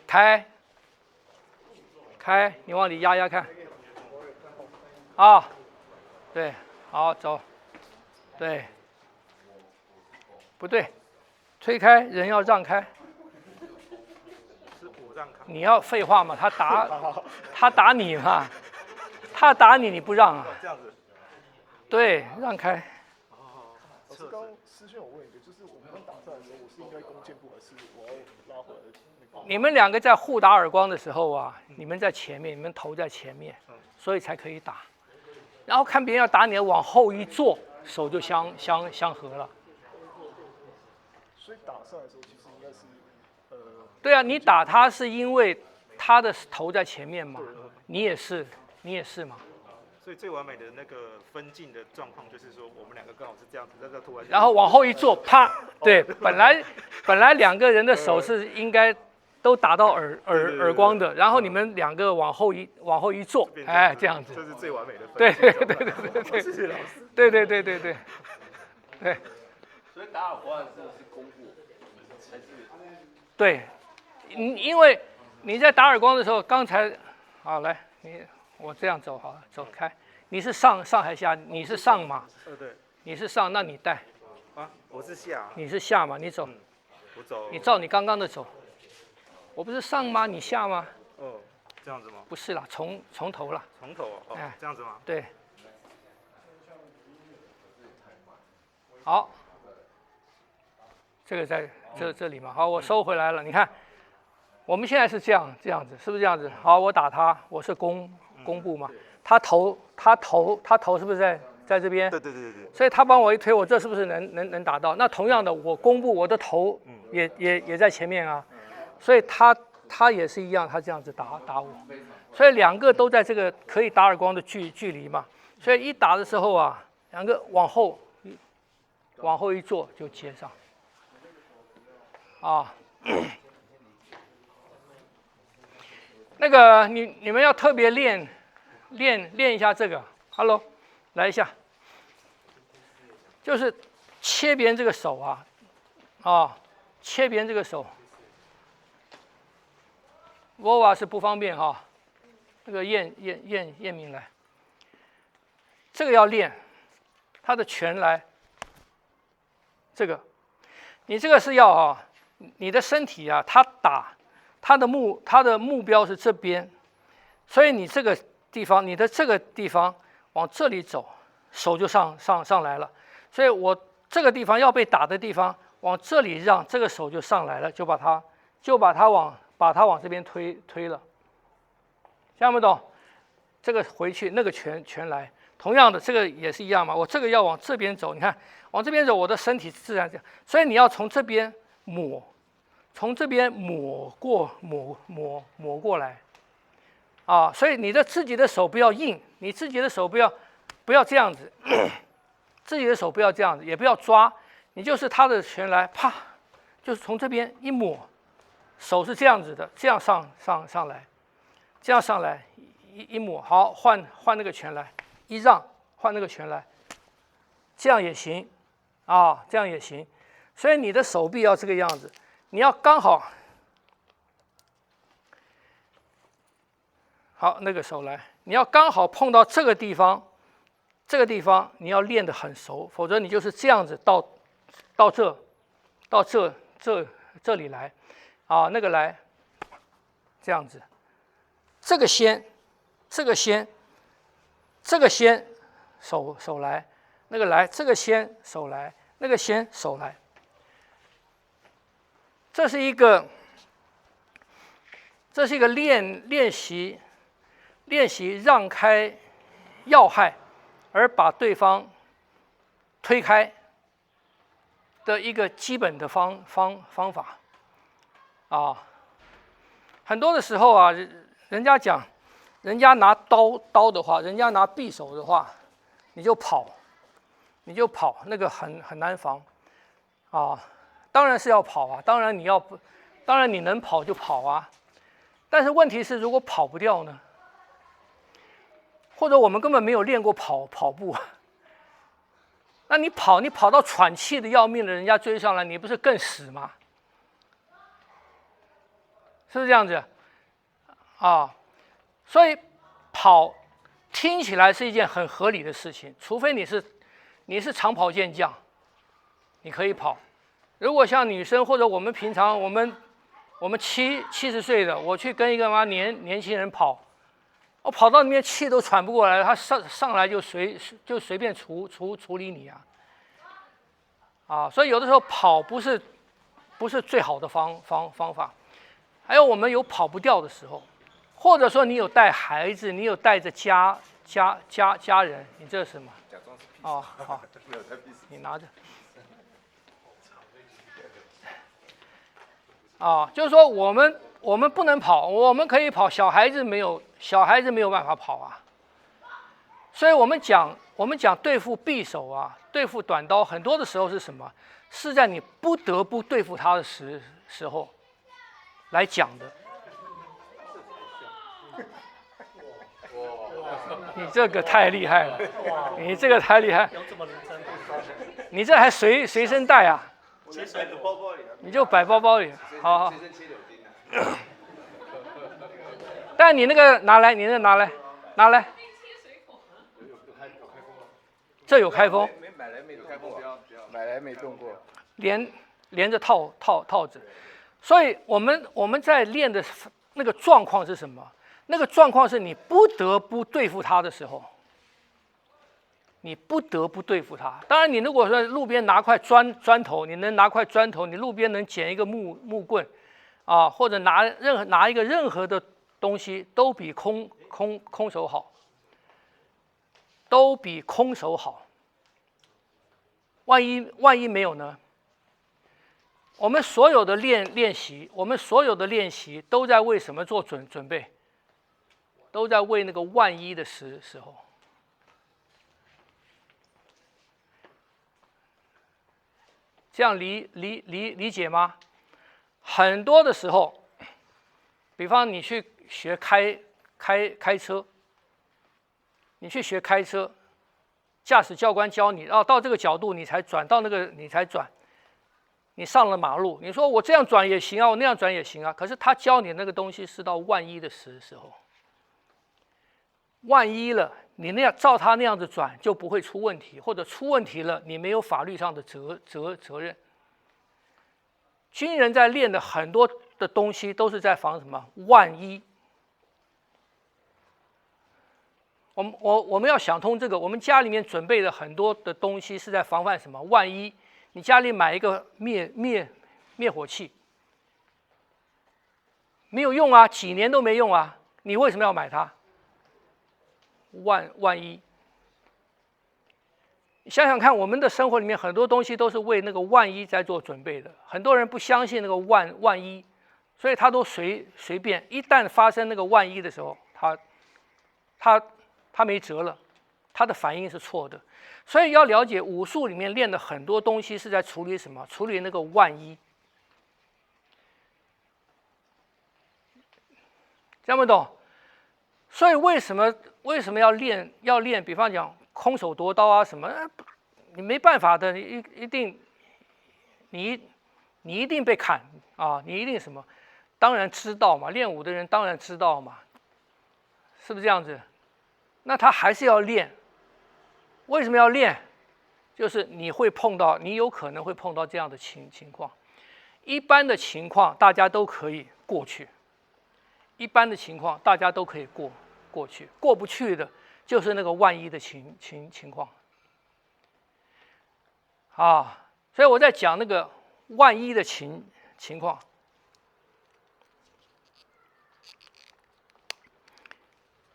开，你往里压看。啊，对，好走，对，不对，推开，人要让开。是我让开。你要废话嘛？他打你嘛？他打你，你不让啊？这样子。对，让开。老师刚私讯我问一个，就是我们刚打上来的时候，我是应该弓箭步，还是我要拉回来那个？你们两个在互打耳光的时候啊，你们在前面，你们头在前面，所以才可以打。然后看别人要打你，往后一坐，手就相合了。所以打上来的时候，其实应该是对啊，你打他是因为他的头在前面嘛，你也是嘛。所以最完美的那个分镜的状况，就是说我们两个刚好是这样子，在这突然，然后往后一坐，啪，对，本来两个人的手是应该都打到耳光的，然后你们两个往后一坐，哎，这样子，这是最完美的分镜。对，谢谢老师。对。所以打耳光是功夫，还是？对，因为你在打耳光的时候，刚才，好来我这样走好了，走开。你是上还下？你是上嘛？对。你是上，那你带。啊，我是下。你是下嘛？你走。我走。你照你刚刚的走。我不是上吗？你下吗？哦，这样子吗？不是啦，从头啦。从头哦，哎，这样子吗？对。好。这个在这里嘛。好，我收回来了。你看，我们现在是这样子，是不是这样子？好，我打他，我是弓步嘛。他头是不是在这边？对。所以他帮我一推，我这是不是能打到？那同样的，我弓步，我的头也在前面啊，所以他也是一样，他这样子打我，所以两个都在这个可以打耳光的距离嘛，所以一打的时候啊，两个往后一坐就接上，啊。那个你们要特别练一下这个 ，Hello， 来一下，就是切别人这个手啊，切别人这个手 ，Vova 是不方便哈，那个燕明来，这个要练，他的拳来，这个，你这个是要啊，你的身体啊，他打。他的目标是这边，所以你这个地方，你的这个地方往这里走，手就上来了。所以我这个地方要被打的地方往这里让，这个手就上来了，就把它往这边推了。听不懂？这个回去那个拳来，同样的这个也是一样嘛。我这个要往这边走，你看往这边走，我的身体自然这样，所以你要从这边抹。从这边抹过来，啊，所以你的自己的手不要硬，你自己的手不要这样子，自己的手不要这样子，也不要抓，你就是他的拳来，啪，就是从这边一抹，手是这样子的，这样上来，这样上来一抹，好，换那个拳来，一让换那个拳来，这样也行，啊，这样也行，所以你的手臂要这个样子。你要刚好，好，那个手来，你要刚好碰到这个地方你要练得很熟，否则你就是这样子到这里来，啊，那个来，这样子，这个先，手来，那个来，这个先手来，那个先手来。这是一个练习让开要害，而把对方推开的一个基本的方法啊。很多的时候啊，人家讲，人家拿刀的话，人家拿匕首的话，你就跑，那个很难防啊。当然是要跑啊，当然你能跑就跑啊，但是问题是，如果跑不掉呢？或者我们根本没有练过跑步，那你跑到喘气的要命的，人家追上来，你不是更死吗？是是不是这样子？啊，所以跑听起来是一件很合理的事情，除非你是长跑健将，你可以跑。如果像女生或者我们平常我们70岁的，我去跟一个年轻人跑，我跑到那边气都喘不过来了，他上来就随便处理你啊！啊，所以有的时候跑不是最好的方法。还有我们有跑不掉的时候，或者说你有带孩子，你有带着家人，你这是什么？假装是哦，好，你拿着。啊，就是说我们不能跑，我们可以跑，小孩子没有办法跑啊。所以我们讲对付匕首啊，对付短刀，很多的时候是什么？是在你不得不对付它的时候来讲的。你这个太厉害了，你这个太厉害，你这还随身带啊？你就摆包包里，好。但你那个拿来，拿来。这有开封。买来没开封，买来没动过。连着套子，所以我们在练的那个状况是什么？那个状况是你不得不对付它的时候。你不得不对付它。当然，你如果说路边拿块砖头，你能拿块砖头，你路边能捡一个木棍，啊，或者拿一个任何的东西，都比空手好，都比空手好。万一没有呢？我们所有的练习，都在为什么做准备？都在为那个万一的时候。这样理解吗？很多的时候，比方你去学开车，你去学开车，驾驶教官教你，到这个角度你才转，到那个你才转。你上了马路，你说我这样转也行啊，我那样转也行啊。可是他教你那个东西是到万一的时候，万一了，你那样照他那样子转就不会出问题，或者出问题了，你没有法律上的责任。军人在练的很多的东西都是在防什么？万一。我们要想通这个，我们家里面准备的很多的东西是在防范什么？万一你家里买一个灭火器，没有用啊，几年都没用啊，你为什么要买它？万一，你想想看，我们的生活里面很多东西都是为那个万一在做准备的。很多人不相信那个万一，所以他都随便。一旦发生那个万一的时候，他没辙了，他的反应是错的。所以要了解武术里面练的很多东西是在处理什么？处理那个万一。这样不懂？所以为什么要练？比方讲空手夺刀啊什么，你没办法的，你一定被砍啊，你一定什么？当然知道嘛，练武的人当然知道嘛，是不是这样子？那他还是要练。为什么要练？就是你有可能会碰到这样的情况。一般的情况大家都可以过去，过去，过不去的就是那个万一的情况啊。所以我在讲那个万一的情况。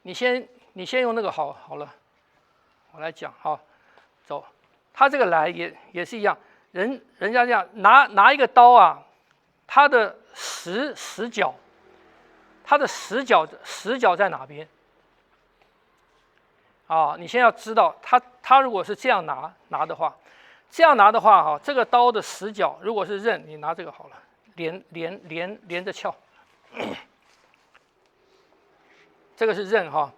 你先用那个好了，我来讲哈。走，他这个来也是一样，人家这样拿一个刀啊，它的死角在哪边？啊，你先要知道，他如果是这样拿的话，哈，这个刀的死角如果是刃，你拿这个好了，连着撬。这个是刃哈，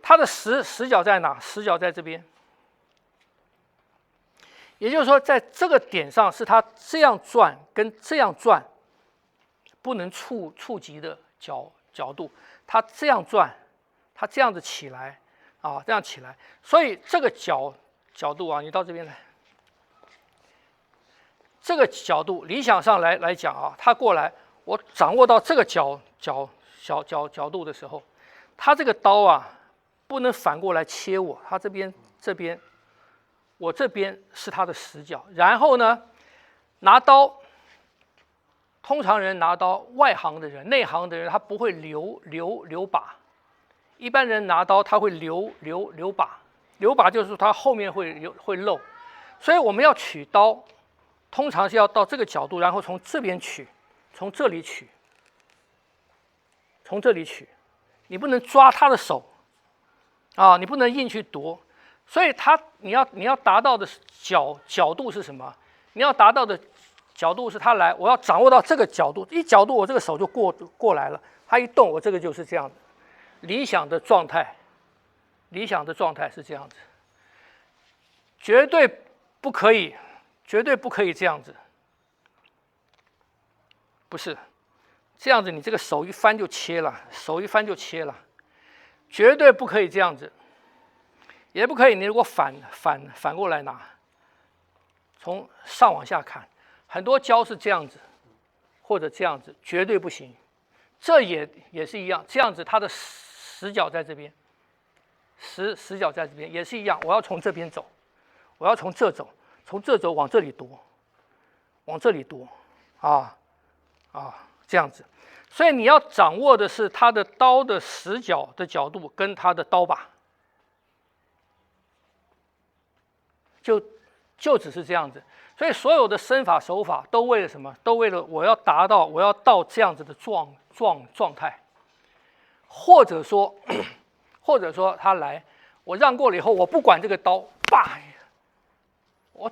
它的死角在哪？死角在这边。也就是说，在这个点上是它这样转跟这样转不能触及的角度，它这样转，它这样子起来啊，这样起来，所以这个角度啊，你到这边来，这个角度理想上来讲啊，它过来，我掌握到这个角度的时候，它这个刀啊不能反过来切我，它这边我这边是它的死角，然后呢拿刀。通常人拿刀，外行的人、内行的人，他不会留把。一般人拿刀，他会留把，留把就是说他后面会漏。所以我们要取刀，通常是要到这个角度，然后从这边取，从这里取，从这里取。你不能抓他的手，啊，你不能硬去夺。所以你要达到的角度是什么？你要达到的。角度是他来，我要掌握到这个角度，一角度我这个手就过来了，他一动我这个就是这样子。理想的状态是这样子，绝对不可以这样子，不是这样子，你这个手一翻就切了，绝对不可以这样子，也不可以你如果反过来拿，从上往下砍。很多胶是这样子，或者这样子，绝对不行。这也是一样，这样子它的死角在这边，死角在这边也是一样。我要从这边走，我要从这走，从这走往这里夺，这样子。所以你要掌握的是它的刀的死角的角度跟它的刀把，就只是这样子。所以所有的身法手法都为了什么？都为了我要到这样子的状态，或者说他来，我让过了以后，我不管这个刀，叭，我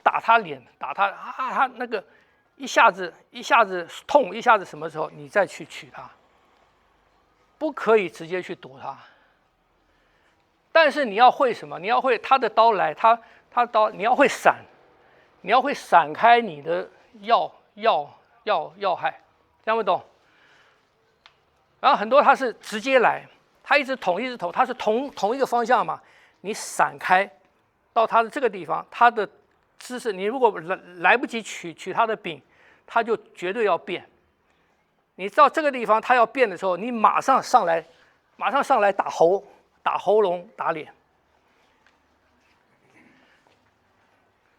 打他脸，他那个一下子痛，一下子什么时候你再去取他，不可以直接去夺他。但是你要会什么？你要会他的刀来，他刀你要会闪。你要会闪开你的要害，听不懂？然后很多他是直接来，他一直捅，他是同一个方向嘛，你闪开到他的这个地方，他的姿势，你如果来不及取他的柄，他就绝对要变。你到这个地方他要变的时候，你马上上来打喉咙、打脸。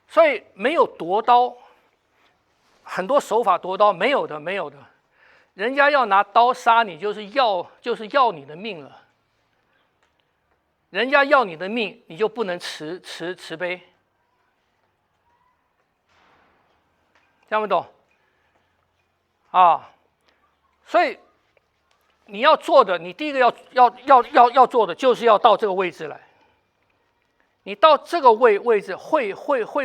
所以没有夺刀，很多手法夺刀没有的，人家要拿刀杀你，就是要你的命了。人家要你的命，你就不能慈悲，听不懂？啊，所以你要做的，你第一个要做的，就是要到这个位置来。你到这个位置会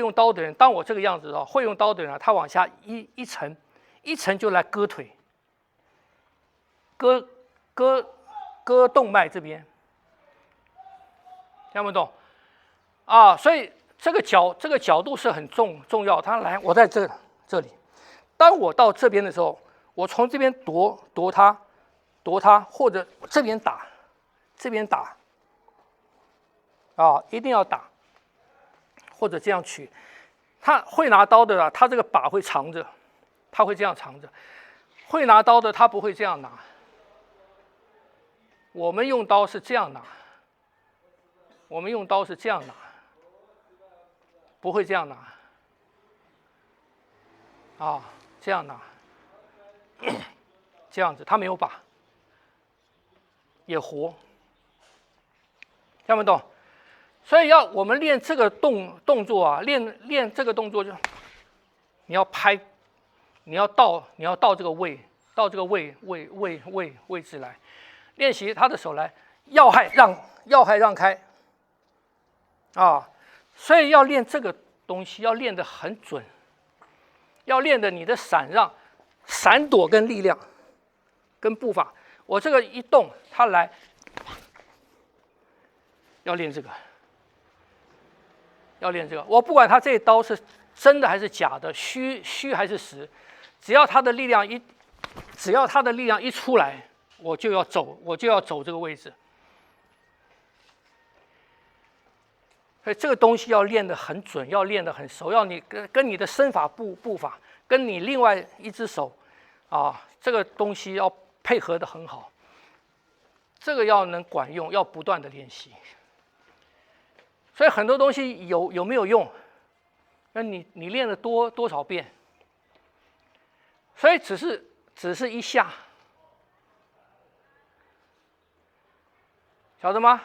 用刀的人，当我这个样子的会用刀的人啊，他往下一层就来割腿，割动脉这边，听不懂？啊，所以这个角度是很重要。他来，我在这里，当我到这边的时候，我从这边夺他，或者这边打，啊，一定要打，或者这样取。他会拿刀的啊，他这个把会藏着，他会这样藏着。会拿刀的他不会这样拿。我们用刀是这样拿，不会这样拿。啊，这样拿，这样子，他没有把，也活，听不懂？所以我们练这个动作啊，练这个动作就，你要拍，你要到这个位置来，练习他的手来，要害让开，啊，所以要练这个东西要练得很准，要练的你的闪躲跟力量，跟步伐，我这个一动他来，要练这个。我不管他这一刀是真的还是假的，虚还是实，只要他的力量一只要它的力量一出来，我就要走这个位置。所以这个东西要练得很准，要练得很熟，要你跟你的身法步法，跟你另外一只手，这个东西要配合得很好。这个要能管用，要不断的练习。所以很多东西有没有用？那你练了多少遍？所以只是一下，晓得吗？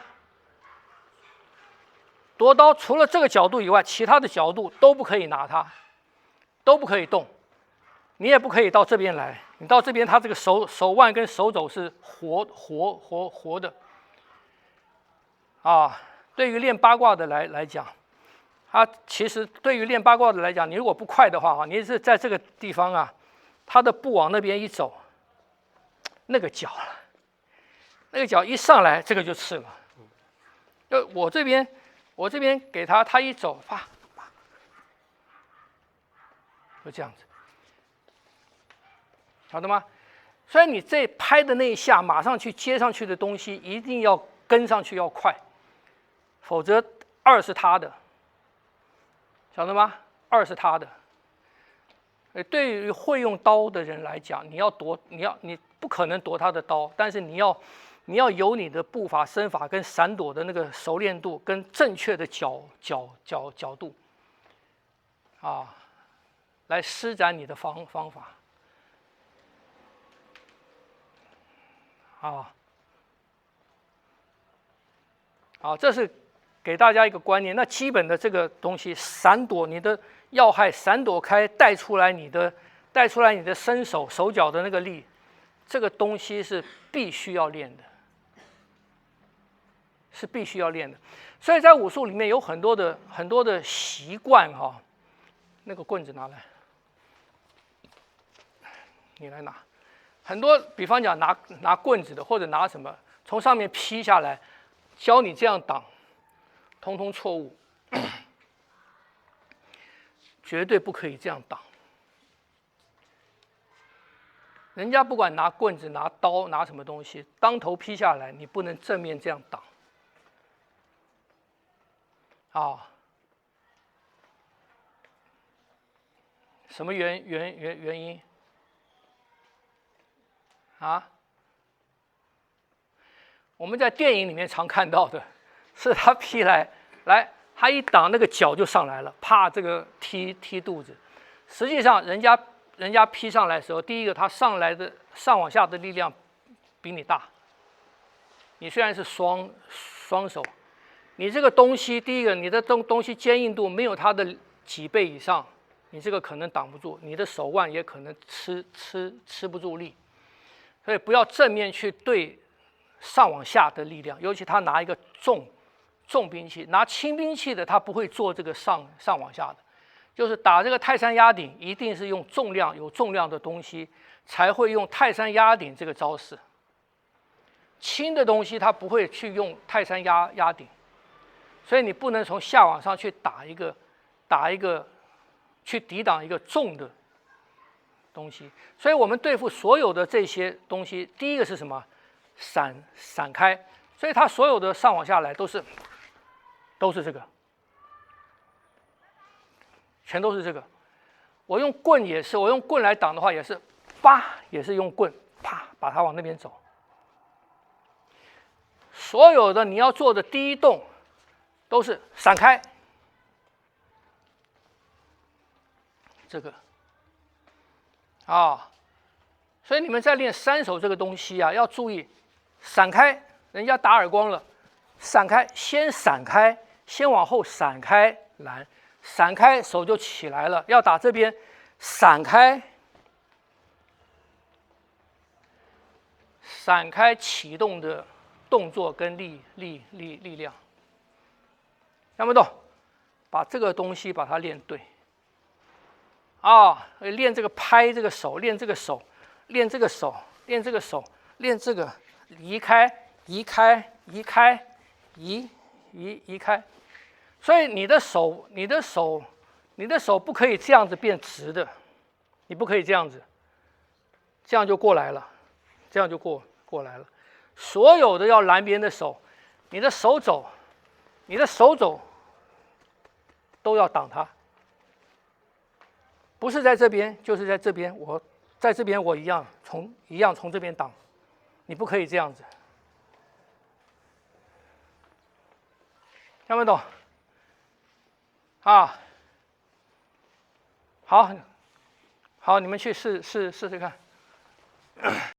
夺刀除了这个角度以外，其他的角度都不可以拿它，都不可以动。你也不可以到这边来，你到这边，它这个手腕跟手肘是活的。对于练八卦的来讲，它其实对于练八卦的来讲，你如果不快的话，你是在这个地方它的步往那边一走，那个脚一上来，这个就刺了。就我这边给他一走，啪，就这样子，晓得吗？所以你这拍的那一下，马上去接上去的东西，一定要跟上去要快，否则2是他的，晓得吗？2是他的。对于会用刀的人来讲，你不可能夺他的刀，但是你要有你的步伐、身法跟闪躲的那个熟练度，跟正确的角度，来施展你的方法，这是给大家一个观念。那基本的这个东西，闪躲你的要害，闪躲开，带出来你的伸手手脚的那个力，这个东西是必须要练的。是必须要练的，所以在武术里面有很多的习惯那个棍子拿来，你来拿。很多比方讲拿棍子的，或者拿什么从上面劈下来，教你这样挡，通通错误，绝对不可以这样挡。人家不管拿棍子、拿刀、拿什么东西，当头劈下来，你不能正面这样挡。什么原因？我们在电影里面常看到的是他劈来，他一挡，那个脚就上来了，啪，这个踢肚子。实际上，人家劈上来的时候，第一个他上往下的力量比你大。你虽然是双手。你这个东西，第一个，你的东西坚硬度没有它的几倍以上，你这个可能挡不住，你的手腕也可能吃不住力，所以不要正面去对上往下的力量，尤其他拿一个重兵器，拿轻兵器的他不会做这个上往下的，就是打这个泰山压顶，一定是用有重量的东西才会用泰山压顶这个招式，轻的东西他不会去用泰山压顶。所以你不能从下往上去打一个，去抵挡一个重的东西。所以我们对付所有的这些东西，第一个是什么？闪开。所以它所有的上往下来都是这个，全都是这个。我用棍也是，我用棍来挡的话也是，也是用棍，啪，把它往那边走。所有的你要做的第一动。都是闪开，这个所以你们在练三手这个东西要注意闪开，人家打耳光了，闪开，先闪开，先往后闪开拦，闪开手就起来了，要打这边闪开启动的动作跟力量。看不懂，把这个东西把它练对。练这个拍这个手，练这个手，练这个手，练这个手，练这个移开。所以你的手不可以这样子变直的，你不可以这样子，这样就过来了，这样就过来了。所有的要拦边的手，你的手肘都要挡它，不是在这边就是在这边。我在这边我一样从这边挡，你不可以这样子。听没懂？啊，好，你们去试试看。